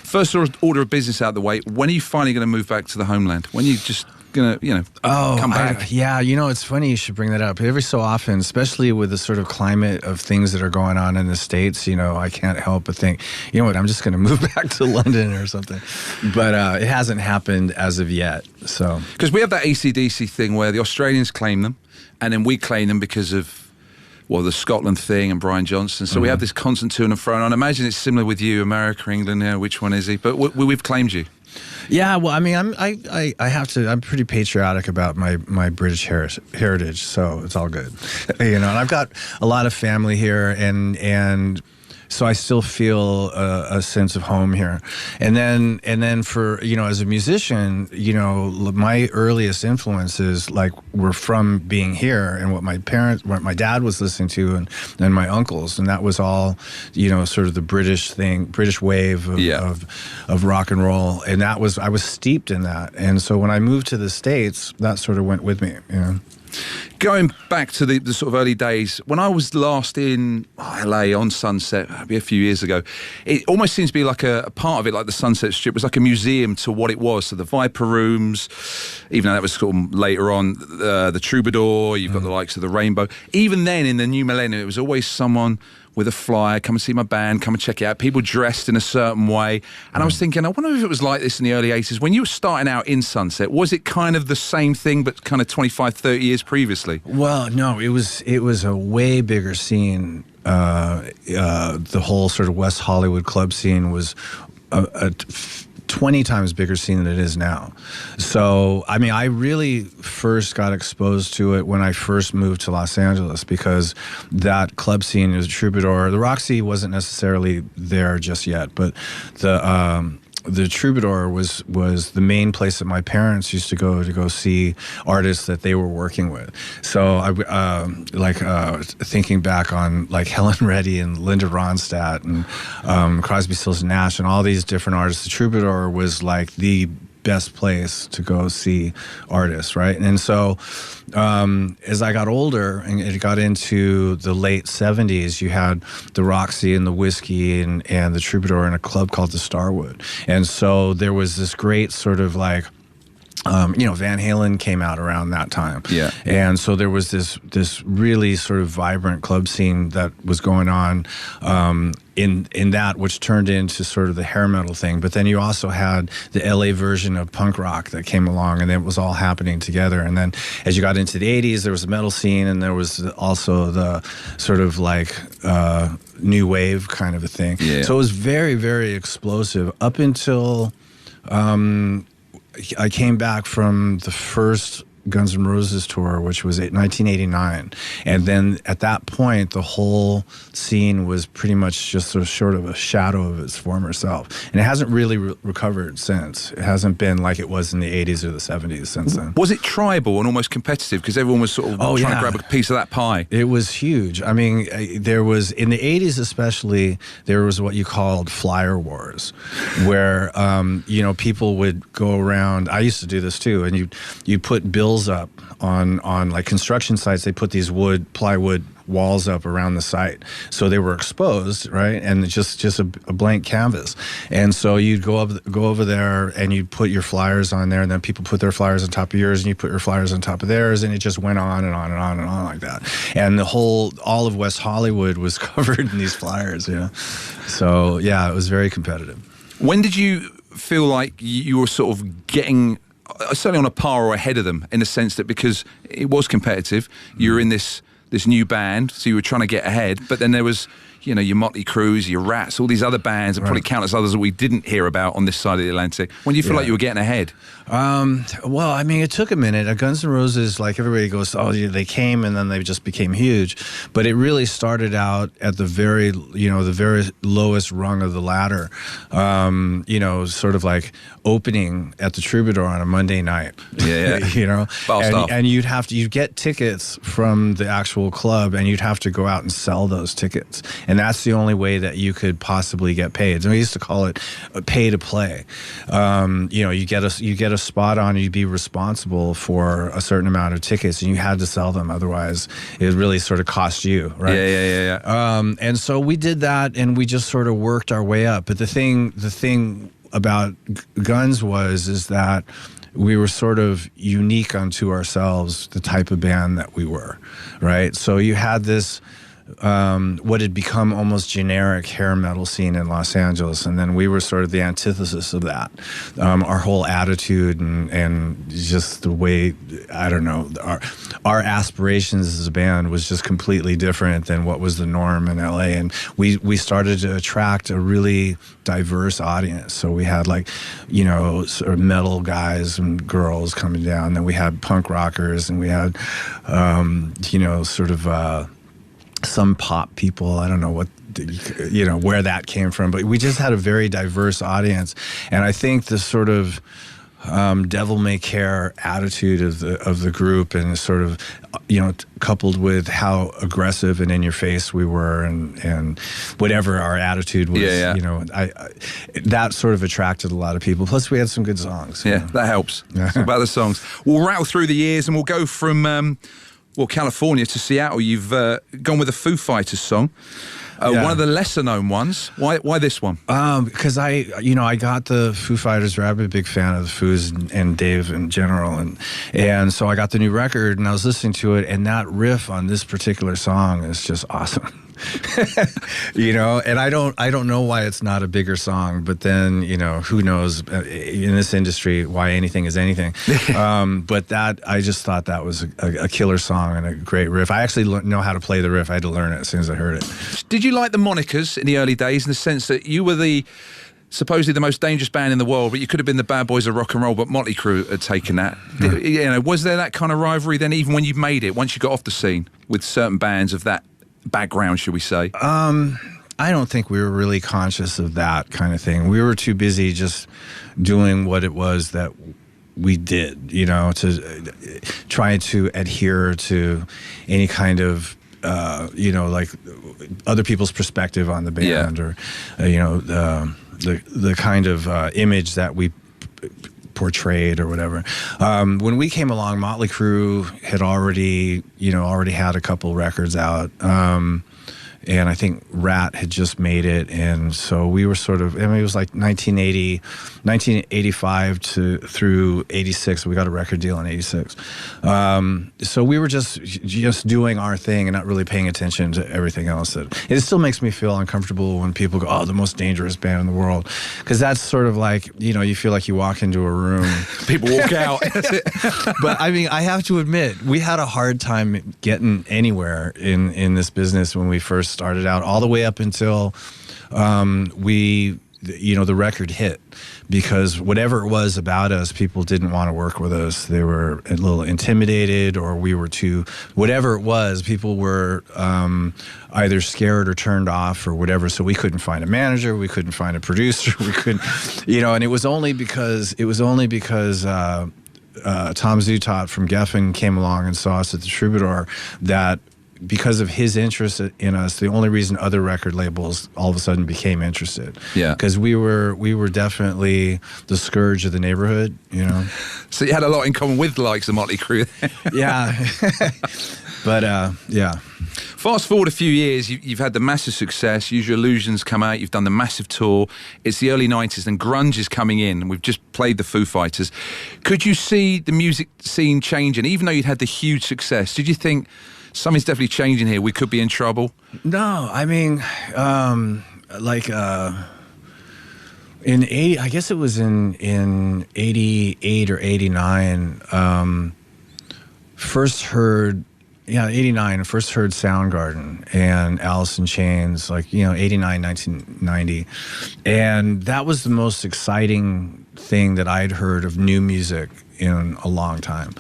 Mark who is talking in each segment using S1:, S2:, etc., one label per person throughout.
S1: First order of business out of the way. When are you finally going to move back to the homeland? When are you just going to, come back?
S2: Yeah, it's funny you should bring that up. Every so often, especially with the sort of climate of things that are going on in the States, I can't help but think, you know what, I'm just going to move back to London or something. But it hasn't happened as of yet. So
S1: because we have that AC/DC thing where the Australians claim them, and then we claim them because of the Scotland thing and Brian Johnson. So we have this constant to and fro. And I imagine it's similar with you, America, England. Which one is he? But we've claimed you.
S2: Yeah, well, I mean, I'm pretty patriotic about my British heritage, so it's all good. And I've got a lot of family here, and so I still feel a sense of home here. And then for, as a musician, my earliest influences were from being here and what my dad was listening to and my uncles. And that was all, sort of the British wave of rock and roll. And I was steeped in that. And so when I moved to the States, that sort of went with me,
S1: Going back to the sort of early days, when I was last in LA on Sunset, maybe a few years ago, it almost seems to be like a part of it, like the Sunset Strip, was like a museum to what it was. So the Viper Rooms, even though that was sort of later on, the Troubadour, you've got the likes of the Rainbow. Even then, in the new millennium, it was always someone with a flyer, come and see my band, come and check it out. People dressed in a certain way. And I was thinking, I wonder if it was like this in the early 80s. When you were starting out in Sunset, was it kind of the same thing, but kind of 25, 30 years previously?
S2: Well, no, it was a way bigger scene. The whole sort of West Hollywood club scene was a 20 times bigger scene than it is now. So, I mean, I really first got exposed to it when I first moved to Los Angeles, because that club scene was Troubadour. The Roxy wasn't necessarily there just yet, but the Troubadour was the main place that my parents used to go see artists that they were working with. So I thinking back on like Helen Reddy and Linda Ronstadt and Crosby, Stills and Nash and all these different artists. The Troubadour was like the best place to go see artists, right? And so as I got older and it got into the late 70s, you had the Roxy and the Whiskey and the Troubadour in a club called the Starwood. And so there was this great sort of like, Van Halen came out around that time.
S1: Yeah.
S2: And so there was this really sort of vibrant club scene that was going on in that, which turned into sort of the hair metal thing. But then you also had the LA version of punk rock that came along, and it was all happening together. And then as you got into the 80s, there was a metal scene, and there was also the sort of like new wave kind of a thing.
S1: Yeah.
S2: So it was very, very explosive up until I came back from the first Guns N' Roses tour, which was 1989. And then at that point, the whole scene was pretty much just sort of a shadow of its former self. And it hasn't really recovered since. It hasn't been like it was in the 80s or the 70s since then.
S1: Was it tribal and almost competitive? Because everyone was sort of trying to grab a piece of that pie.
S2: It was huge. I mean, there was, in the 80s especially, there was what you called flyer wars, where, people would go around. I used to do this too. And you'd put bills up on like construction sites. They put these plywood walls up around the site, so they were exposed, right? And it's just a blank canvas. And so you'd go over there and you'd put your flyers on there, and then people put their flyers on top of yours, and you put your flyers on top of theirs, and it just went on and on and on and on like that. And all of West Hollywood was covered in these flyers, So yeah, it was very competitive.
S1: When did you feel like you were sort of getting certainly on a par or ahead of them, in the sense that because it was competitive, you were in this new band, so you were trying to get ahead, but then there was, your Motley Crues, your Rats, all these other bands, and probably countless others that we didn't hear about on this side of the Atlantic. When do you feel like you were getting ahead?
S2: Well, I mean, it took a minute. Guns N' Roses, like everybody goes, they came and then they just became huge. But it really started out at the very lowest rung of the ladder. Sort of like opening at the Troubadour on a Monday night.
S1: Yeah.
S2: And you'd get tickets from the actual club, and you'd have to go out and sell those tickets. And that's the only way that you could possibly get paid. And we used to call it pay to play. You get a spot on, you'd be responsible for a certain amount of tickets, and you had to sell them. Otherwise, it would really sort of cost you, right?
S1: Yeah.
S2: And so we did that, and we just sort of worked our way up. But the thing Guns is that we were sort of unique unto ourselves, the type of band that we were, right? So you had this what had become almost generic hair metal scene in Los Angeles, and then we were sort of the antithesis of that. Our whole attitude and just the way, I don't know, our aspirations as a band was just completely different than what was the norm in LA, and we started to attract a really diverse audience. So we had like, you know, sort of metal guys and girls coming down, then we had punk rockers, and we had, you know, sort of some pop people. I don't know what, you know, where that came from, but we just had a very diverse audience. And I think the sort of devil may care attitude of the group, and sort of, you know, coupled with how aggressive and in your face we were, and whatever our attitude was, you know, I that sort of attracted a lot of people. Plus we had some good songs.
S1: Yeah, that helps. So about the songs, we'll rattle through the years and we'll go from California to Seattle. You've gone with a Foo Fighters song, one of the lesser known ones. Why this one?
S2: Because I got the Foo Fighters. I'm a big fan of the Foos and Dave in general, and so I got the new record and I was listening to it, and that riff on this particular song is just awesome. You know, and I don't know why it's not a bigger song, but then, you know, who knows in this industry why anything is anything. But that, I just thought that was a killer song and a great riff. I actually know how to play the riff. I had to learn it as soon as I heard it.
S1: Did you like the monikers in the early days, in the sense that you were supposedly the most dangerous band in the world, but you could have been the bad boys of rock and roll, but Motley Crue had taken that? You know, was there that kind of rivalry then, even when you made it, once you got off the scene, with certain bands of that background, should we say?
S2: I don't think we were really conscious of that kind of thing. We were too busy just doing what it was that we did, you know, to try to adhere to any kind of, you know, like other people's perspective on the band, or, you know, the kind of image that we portrayed or whatever. When we came along, Motley Crue had already had a couple records out. And I think Rat had just made it, and so we were sort of, I mean, it was like 1985 through 86. We got a record deal in 86. So we were just doing our thing and not really paying attention to everything else. It still makes me feel uncomfortable when people go, "Oh, the most dangerous band in the world," because that's sort of like, you know, you feel like you walk into a room,
S1: people walk out.
S2: But I mean, I have to admit, we had a hard time getting anywhere in this business when we first started out, all the way up until the record hit, because whatever it was about us, people didn't want to work with us. They were a little intimidated, or we were too, whatever it was, people were either scared or turned off or whatever. So we couldn't find a manager, we couldn't find a producer, we couldn't, you know, and it was only because Tom Zutaut from Geffen came along and saw us at the Troubadour, that because of his interest in us, the only reason other record labels all of a sudden became interested. Yeah. Because we were definitely the scourge of the neighborhood, you know.
S1: So you had a lot in common with the likes of Motley Crue.
S2: Yeah. But, yeah.
S1: Fast forward a few years, you've had the massive success. Use Your Illusions come out. You've done the massive tour. It's the early 90s and grunge is coming in. And we've just played the Foo Fighters. Could you see the music scene changing? Even though you'd had the huge success, did you think something's definitely changing here, we could be in trouble?
S2: No, I mean, in 80, I guess it was in 88 or 89, first heard 89, first heard Soundgarden and Alice in Chains, like, you know, 89, 1990. And that was the most exciting thing that I'd heard of new music in a long time.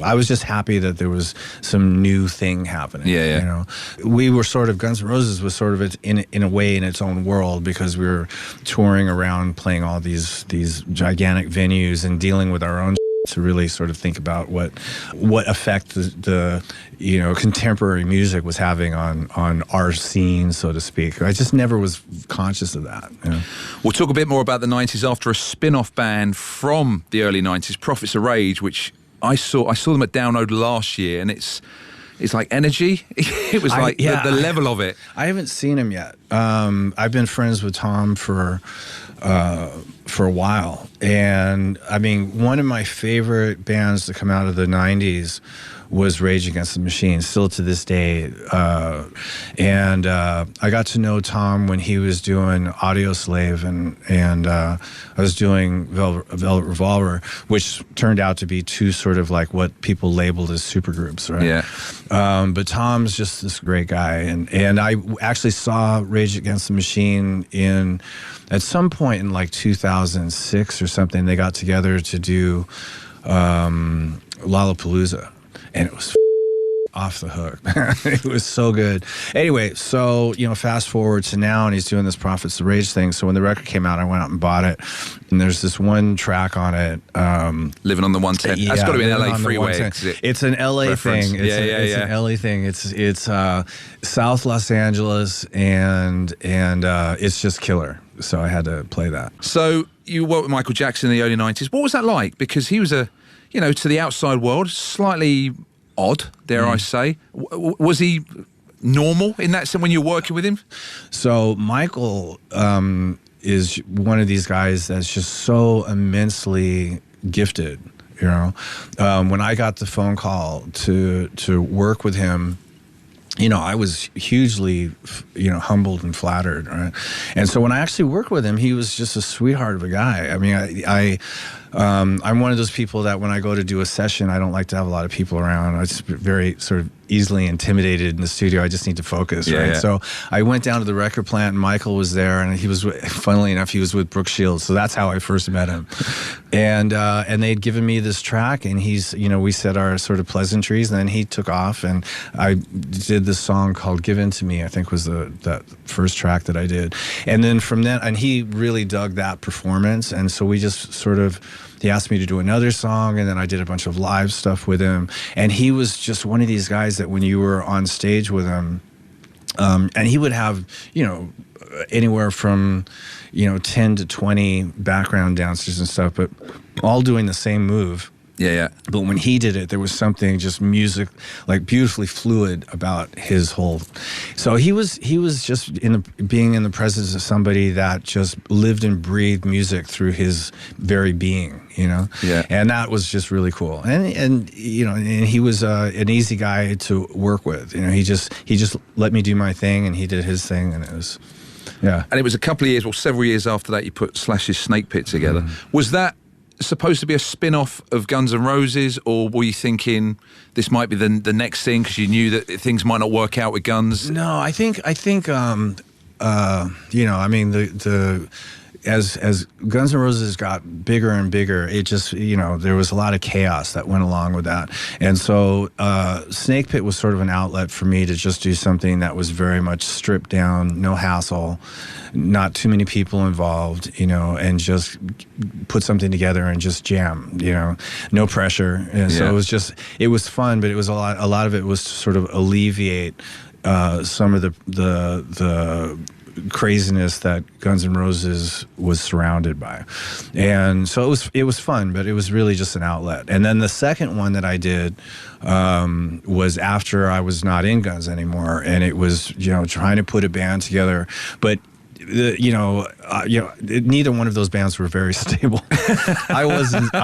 S2: I was just happy that there was some new thing happening. Yeah. You know, we were sort of, Guns N' Roses was sort of in a way in its own world, because we were touring around playing all these gigantic venues and dealing with our own to really sort of think about what effect the you know, contemporary music was having on our scene, so to speak. I just never was conscious of that. You know?
S1: We'll talk a bit more about the 90s after a spin-off band from the early 90s, Prophets of Rage, which I saw them at Download last year, and it's like Energy. It was like the level of it.
S2: I haven't seen him yet. I've been friends with Tom for for a while. And I mean, one of my favorite bands to come out of the 90s was Rage Against the Machine, still to this day. And I got to know Tom when he was doing Audio Slave, and I was doing Velvet Revolver, which turned out to be two sort of like what people labeled as supergroups, right?
S1: Yeah.
S2: But Tom's just this great guy, and I actually saw Rage Against the Machine at some point in like 2006 or something. They got together to do Lollapalooza. And it was off the hook. It was so good. Anyway, so, fast forward to now, and he's doing this Prophets of Rage thing. So when the record came out, I went out and bought it. And there's this one track on it.
S1: Living on the 110. That's got to be an LA freeway.
S2: It's an LA
S1: reference.
S2: thing. It's an LA thing. It's South Los Angeles, and it's just killer. So I had to play that.
S1: So you worked with Michael Jackson in the early 90s. What was that like? Because he was to the outside world, slightly odd, dare I say. Was he normal in that sense when you're working with him?
S2: So Michael is one of these guys that's just so immensely gifted, When I got the phone call to work with him, I was hugely, humbled and flattered, right? And so when I actually worked with him, he was just a sweetheart of a guy. I mean, I'm one of those people that when I go to do a session, I don't like to have a lot of people around. I just very sort of easily intimidated in the studio. I just need to focus, right?
S1: Yeah.
S2: So I went down to the record plant, and Michael was there, and funnily enough, he was with Brooke Shields. So that's how I first met him. And they'd given me this track, and we said our sort of pleasantries, and then he took off, and I did this song called Give In To Me, I think was that first track that I did. And then from then, and he really dug that performance, and so we just sort of, he asked me to do another song, and then I did a bunch of live stuff with him. And he was just one of these guys that when you were on stage with him, and he would have, anywhere from, 10 to 20 background dancers and stuff, but all doing the same move.
S1: Yeah.
S2: But when he did it, there was something just music, like beautifully fluid about his whole. So he was just being in the presence of somebody that just lived and breathed music through his very being,
S1: Yeah.
S2: And that was just really cool. And he was an easy guy to work with. He just let me do my thing, and he did his thing, and it was, yeah.
S1: And it was a couple of years, or several years after that, you put Slash's Snake Pit together. Was that supposed to be a spin-off of Guns N' Roses, or were you thinking this might be the next thing because you knew that things might not work out with Guns?
S2: No, I think as Guns N' Roses got bigger and bigger, it just, there was a lot of chaos that went along with that. And so Snake Pit was sort of an outlet for me to just do something that was very much stripped down, no hassle, not too many people involved, and just put something together and just jam, no pressure. And so it was fun, but it was a lot of it was to sort of alleviate some of the craziness that Guns N' Roses was surrounded by. And so it was fun, but it was really just an outlet. And then the second one that I did was after I was not in Guns anymore, and it was, trying to put a band together, but neither one of those bands were very stable. I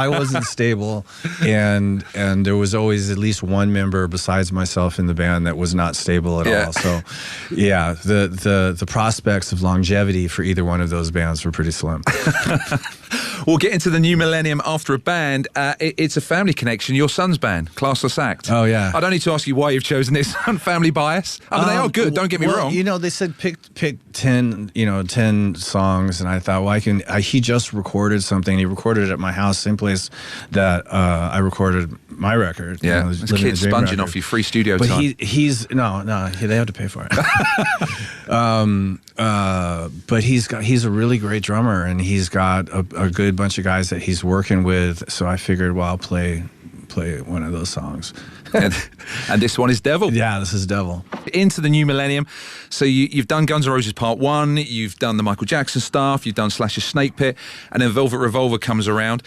S2: wasn't stable, and there was always at least one member besides myself in the band that was not stable at all. So, yeah, the prospects of longevity for either one of those bands were pretty slim.
S1: We'll get into the new millennium after a band. It's a family connection. Your son's band, Classless Act.
S2: Oh, yeah.
S1: I don't need to ask you why you've chosen this. Family bias. I mean, they are good. Don't get me wrong.
S2: They said pick 10, 10 songs, and I thought, well, he just recorded something. He recorded it at my house, same place that I recorded my record.
S1: Yeah, this kid's sponging off you free studio
S2: but
S1: time.
S2: They have to pay for it. But he's a really great drummer, and he's got a good bunch of guys that he's working with. So I figured, well, I'll play one of those songs.
S1: And this one is Devil.
S2: Yeah, this is Devil.
S1: Into the new millennium. So you've done Guns N' Roses Part 1, you've done the Michael Jackson stuff, you've done Slash's Snake Pit, and then Velvet Revolver comes around.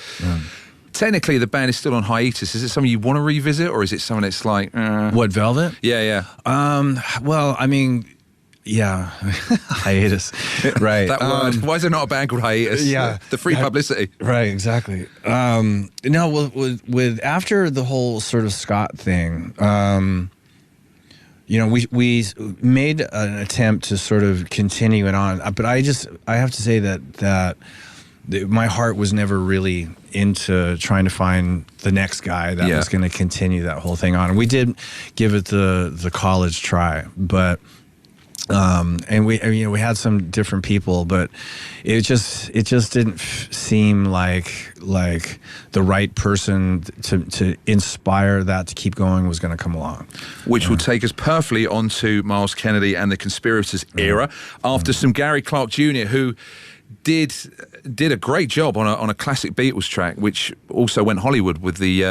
S1: Technically, the band is still on hiatus. Is it something you want to revisit, or is it something that's like...
S2: What, Velvet?
S1: Yeah.
S2: Well, I mean... Yeah, hiatus. Right.
S1: That word. Why is there not a band called Hiatus?
S2: Yeah.
S1: The free publicity.
S2: Right, exactly. No, with after the whole sort of Scott thing, we made an attempt to sort of continue it on, but I have to say that my heart was never really into trying to find the next guy that was going to continue that whole thing on. And we did give it the college try, but and we had some different people, but it just didn't seem like the right person to inspire that to keep going was going to come along.
S1: Which will take us perfectly onto Miles Kennedy and the Conspirators era after some Gary Clark Jr., who did a great job on a classic Beatles track, which also went Hollywood with the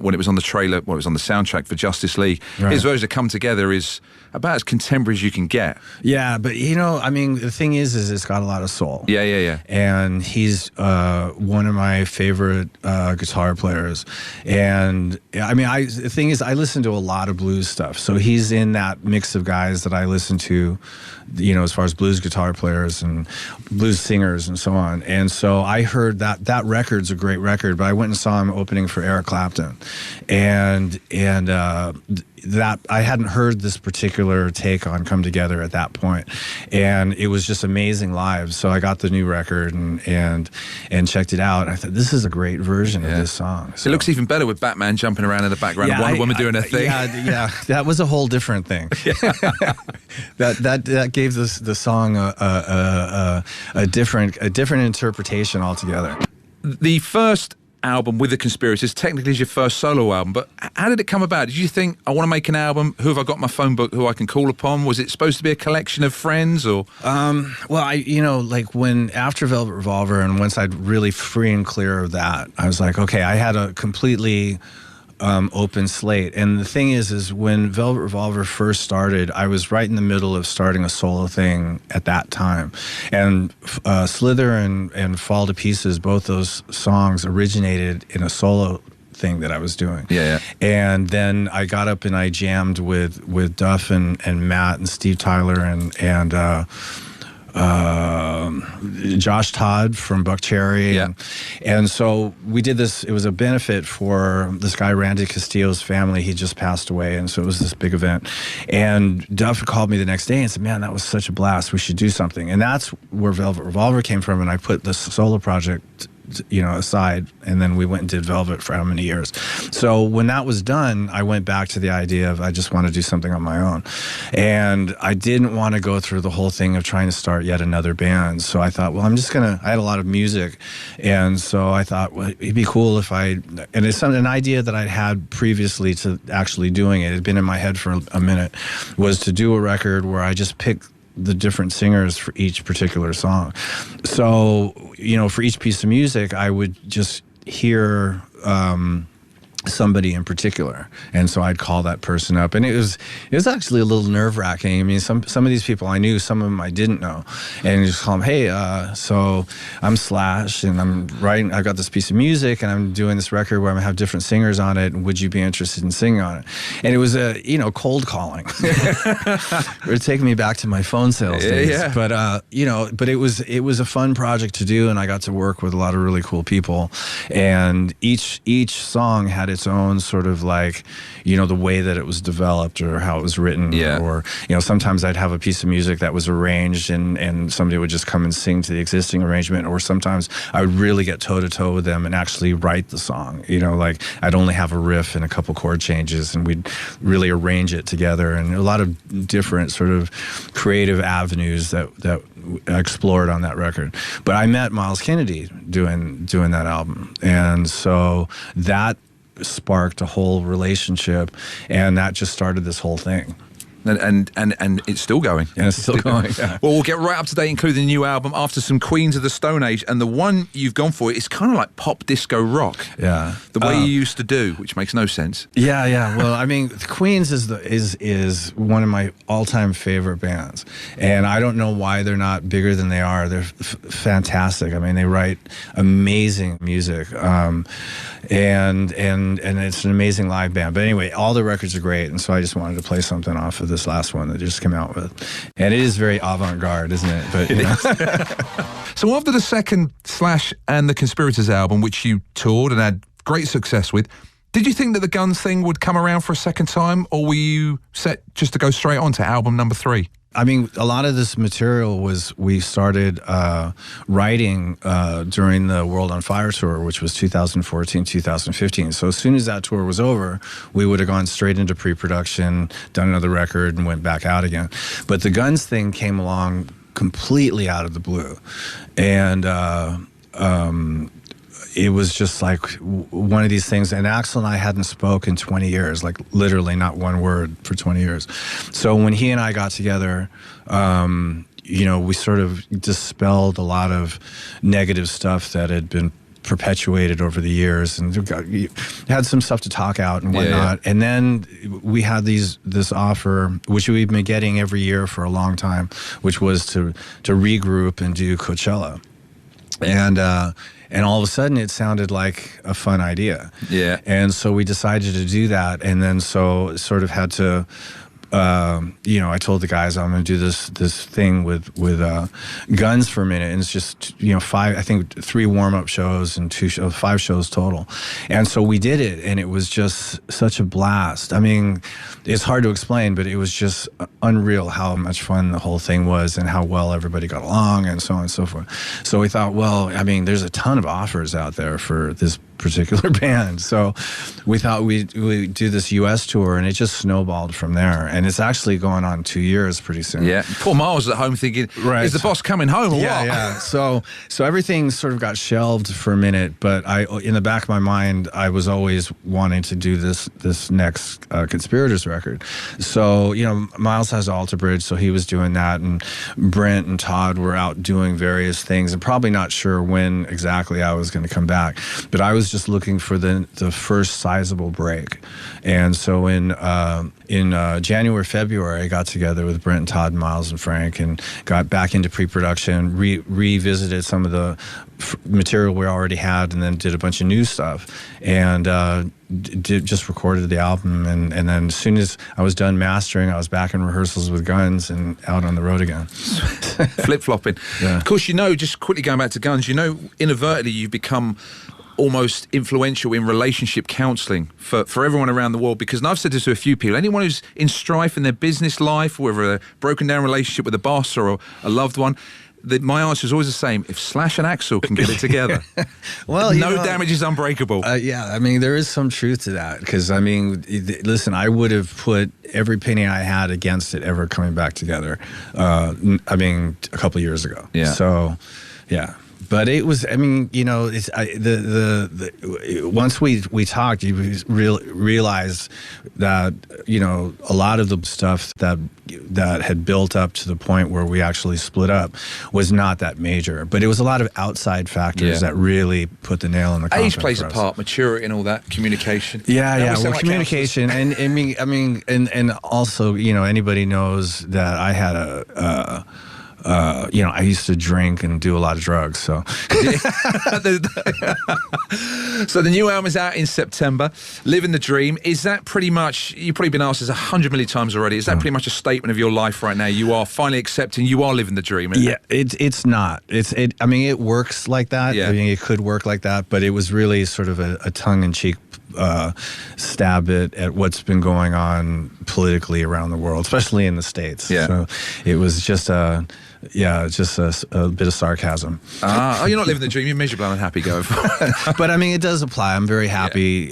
S1: when it was on the trailer, when it was on the soundtrack for Justice League.
S2: Right.
S1: His version of Come Together is about as contemporary as you can get.
S2: Yeah, but the thing is it's got a lot of soul.
S1: Yeah.
S2: And he's one of my favorite guitar players. And the thing is, I listen to a lot of blues stuff. So he's in that mix of guys that I listen to, as far as blues guitar players and blues singers and so on. And so I heard that record's a great record, but I went and saw him opening for Eric Clapton. And that I hadn't heard this particular take on Come Together at that point, and it was just amazing live. So I got the new record and checked it out. And I thought, this is a great version of this song. So,
S1: it looks even better with Batman jumping around in the background and Wonder Woman doing her thing.
S2: Yeah, that was a whole different thing. that gave the song a different interpretation altogether.
S1: The first album with the Conspirators technically is your first solo album, but how did it come about? Did you think, I want to make an album, who have I got in my phone book who I can call upon? Was it supposed to be a collection of friends, or
S2: when after Velvet Revolver, and once I'd really free and clear of that, I was like, okay, I had a completely open slate. And the thing is when Velvet Revolver first started, I was right in the middle of starting a solo thing at that time. And Slither and Fall to Pieces, both those songs originated in a solo thing that I was doing.
S1: Yeah.
S2: And then I got up and I jammed with Duff and Matt and Steve Tyler and Josh Todd from Buckcherry.
S1: Yeah.
S2: And so we did this. It was a benefit for this guy, Randy Castillo's family. He just passed away. And so it was this big event. And Duff called me the next day and said, man, that was such a blast. We should do something. And that's where Velvet Revolver came from. And I put this solo project aside, and then we went and did Velvet for how many years. So when that was done, I went back to the idea of I just want to do something on my own. And I didn't want to go through the whole thing of trying to start yet another band. So I thought, well, I had a lot of music. And so I thought, well, it'd be cool if and it's an idea that I'd had previously to actually doing it. It had been in my head for a minute, was to do a record where I just picked the different singers for each particular song. So, for each piece of music, I would just hear somebody in particular, and so I'd call that person up, and it was actually a little nerve-wracking. I mean, some of these people I knew, some of them I didn't know, and you just call them, hey, so I'm Slash, and I've got this piece of music, and I'm doing this record where I'm gonna have different singers on it, and would you be interested in singing on it? And it was cold calling. It would take me back to my phone sales days.
S1: Yeah.
S2: But it was a fun project to do, and I got to work with a lot of really cool people, and each song had its own sort of the way that it was developed or how it was written.
S1: Yeah.
S2: Or, sometimes I'd have a piece of music that was arranged and somebody would just come and sing to the existing arrangement, or sometimes I would really get toe to toe with them and actually write the song. I'd only have a riff and a couple chord changes, and we'd really arrange it together, and a lot of different sort of creative avenues that I explored on that record. But I met Miles Kennedy doing that album, and so that sparked a whole relationship, and that just started this whole thing.
S1: And it's still going.
S2: And it's still going. Yeah.
S1: Well, we'll get right up to date, including the new album after some Queens of the Stone Age, and the one you've gone for is kind of like pop disco rock.
S2: Yeah,
S1: the way you used to do, which makes no sense.
S2: Yeah. Well, I mean, Queens is one of my all-time favorite bands, and I don't know why they're not bigger than they are. They're fantastic. I mean, they write amazing music, and it's an amazing live band. But anyway, all the records are great, and so I just wanted to play something off of this last one that they just came out with. And it is very avant-garde, isn't it? But you know.
S1: So after the second Slash and the Conspirators album, which you toured and had great success with, did you think that the Guns thing would come around for a second time, or were you set just to go straight on to album number 3?
S2: I mean, a lot of this material we started writing during the World on Fire tour, which was 2014, 2015. So as soon as that tour was over, we would have gone straight into pre-production, done another record, and went back out again. But the Guns thing came along completely out of the blue. And it was just like one of these things. And Axl and I hadn't spoken in 20 years, like literally not one word for 20 years. So when he and I got together, you know, we sort of dispelled a lot of negative stuff that had been perpetuated over the years, and had some stuff to talk out and whatnot. And then we had this offer, which we've been getting every year for a long time, which was to regroup and do Coachella. And all of a sudden, it sounded like a fun idea. Yeah. And so we decided to do that, and then so sort of had to. You know, I told the guys I'm going to do this thing with Guns for a minute, and it's just, you know, 3 warm-up shows and 5 shows total. And so we did it, and it was just such a blast. I mean, it's hard to explain, but it was just unreal how much fun the whole thing was, and how well everybody got along, and so on and so forth. So we thought, well, I mean, there's a ton of offers out there for this particular band, so we thought we'd do this US tour, and it just snowballed from there. And it's actually going on 2 years pretty soon. Yeah,
S1: poor Miles at home thinking, is the boss coming home or what?
S2: Yeah. So everything sort of got shelved for a minute, but in the back of my mind, I was always wanting to do this next Conspirators record. So, you know, Miles has Alter Bridge, so he was doing that, and Brent and Todd were out doing various things, and probably not sure when exactly I was going to come back, but I was just looking for the first sizable break. And so in January, February, I got together with Brent and Todd and Miles and Frank, and got back into pre-production, revisited some of the material we already had, and then did a bunch of new stuff, and just recorded the album. And then as soon as I was done mastering, I was back in rehearsals with Guns and out on the road again.
S1: Flip-flopping. Yeah. Of course, you know, just quickly going back to Guns, you know, inadvertently you've become almost influential in relationship counselling for everyone around the world, because, and I've said this to a few people, anyone who's in strife in their business life, whether a broken down relationship with a boss or a loved one, my answer is always the same: if Slash and Axl can get it together, well, no damage is unbreakable.
S2: Yeah, I mean, there is some truth to that, because, I mean, listen, I would have put every penny I had against it ever coming back together, I mean, a couple of years ago. Yeah. So, yeah. But it was, I mean, you know, once we talked, you realized that, you know, a lot of the stuff that had built up to the point where we actually split up was not that major. But it was a lot of outside factors that really put the nail in the coffin.
S1: Age plays a part, maturity and all that, communication.
S2: Yeah. Well, like communication, and I mean, and also, you know, anybody knows that I had you know, I used to drink and do a lot of drugs, so.
S1: So the new album is out in September, Living the Dream. Is that pretty much, you've probably been asked this 100 million times already, is that pretty much a statement of your life right now? You are finally accepting you are living the dream, isn't it?
S2: It's not. I mean, it works like that. Yeah. I mean, it could work like that, but it was really sort of a tongue-in-cheek stab at what's been going on politically around the world, especially in the States. Yeah. So it was just just a bit of sarcasm.
S1: You're not living the dream. You're miserable and unhappy. Go.
S2: But I mean, it does apply. I'm very happy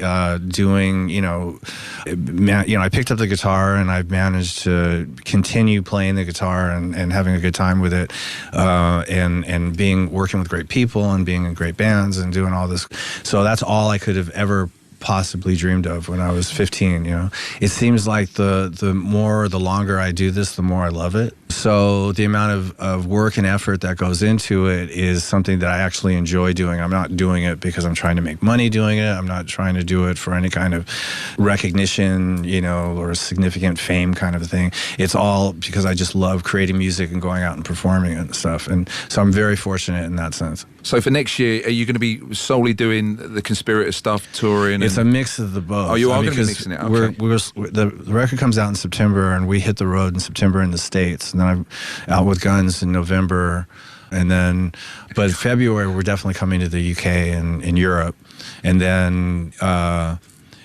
S2: doing. You know, I picked up the guitar, and I've managed to continue playing the guitar and having a good time with it, and working with great people and being in great bands and doing all this. So that's all I could have ever possibly dreamed of when I was 15. You know, it seems like the longer I do this, the more I love it. So the amount of work and effort that goes into it is something that I actually enjoy doing. I'm not doing it because I'm trying to make money doing it. I'm not trying to do it for any kind of recognition, you know, or significant fame kind of a thing. It's all because I just love creating music and going out and performing it and stuff. And so I'm very fortunate in that sense.
S1: So for next year, are you going to be solely doing the Conspirator stuff, touring?
S2: It's a mix of the both.
S1: Oh, you are going to be
S2: because
S1: mixing it. Okay.
S2: the record comes out in September, and we hit the road in September in the States, and then I'm out with Guns in November, and then, but February we're definitely coming to the UK and in Europe, and then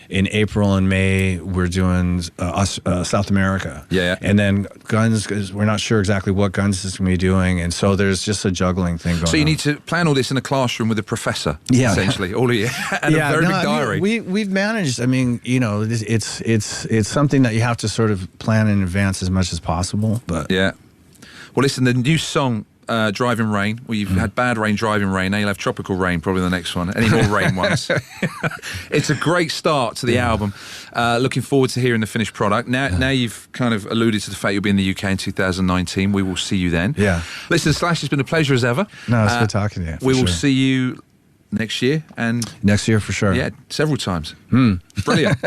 S2: in April and May we're doing South America.
S1: Yeah.
S2: And then Guns, because we're not sure exactly what Guns is going to be doing, and so there's just a juggling thing going on.
S1: So you need to plan all this in a classroom with a professor,
S2: Yeah.
S1: essentially, all of you, and a very big diary.
S2: We've managed. I mean, you know, it's something that you have to sort of plan in advance as much as possible. But
S1: Yeah. Well, listen, the new song, Driving Rain, well, you've had Bad Rain, Driving Rain, now you'll have Tropical Rain, probably the next one. Any more rain ones? It's a great start to the album. Looking forward to hearing the finished product. Now you've kind of alluded to the fact you'll be in the UK in 2019. We will see you then.
S2: Yeah.
S1: Listen, Slash, it's been a pleasure as ever.
S2: No, it's good talking to you.
S1: We will
S2: sure.
S1: see you next year, and
S2: next year for sure.
S1: yeah, several times. Brilliant.